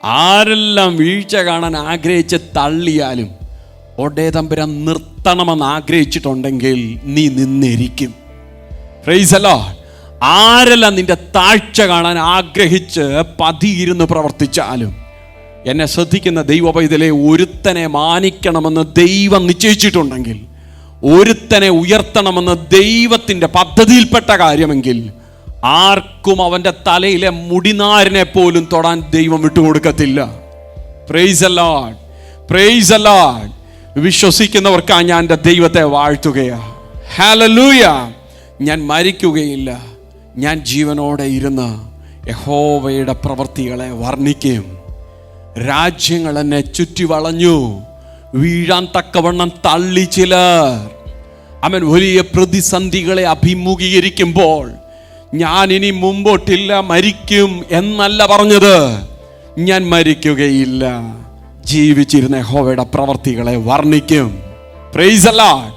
ആരെല്ലാം വീഴ്ച കാണാൻ ആഗ്രഹിച്ച് തള്ളിയാലും ഒടേ തമ്പുരാൻ നിർത്തണമെന്ന് ആഗ്രഹിച്ചിട്ടുണ്ടെങ്കിൽ നീ നിന്നിരിക്കും. Price the Lord. ആരെല്ലാം നിന്റെ താഴ്ച കാണാൻ ആഗ്രഹിച്ച് പതിയിരുന്ന് പ്രവർത്തിച്ചാലും, എന്നെ ശ്രദ്ധിക്കുന്ന ദൈവപൈതലെ, ഒരുത്തനെ മാനിക്കണമെന്ന് ദൈവം നിശ്ചയിച്ചിട്ടുണ്ടെങ്കിൽ, ഒരുത്തനെ ഉയർത്തണമെന്ന് ദൈവത്തിൻ്റെ പദ്ധതിയിൽപ്പെട്ട കാര്യമെങ്കിൽ, ആർക്കും അവൻ്റെ തലയിലെ മുടിനാരിനെ പോലും തൊടാൻ ദൈവം വിട്ടുകൊടുക്കത്തില്ല. Praise the Lord, praise the Lord. വിശ്വസിക്കുന്നവർക്കാ ഞാൻ എൻ്റെ ദൈവത്തെ വാഴ്ത്തുകയാ. ഹല്ലേലൂയ. ഞാൻ മരിക്കുകയില്ല, ഞാൻ ജീവനോടെ ഇരുന്ന് യഹോവയുടെ പ്രവൃത്തികളെ വർണ്ണിക്കും. രാജ്യങ്ങൾ എന്നെ ചുറ്റി വളഞ്ഞു, വീഴാൻ തക്കവണ്ണം തള്ളി ചിലർ. അവൻ വലിയ പ്രതിസന്ധികളെ അഭിമുഖീകരിക്കുമ്പോൾ ഞാൻ ഇനി മുമ്പോട്ടില്ല, മരിക്കും എന്നല്ല പറഞ്ഞത്. ഞാൻ മരിക്കുകയില്ല, ജീവിച്ചിരുന്ന യഹോവയുടെ പ്രവൃത്തികളെ വർണ്ണിക്കും. Price the Lord.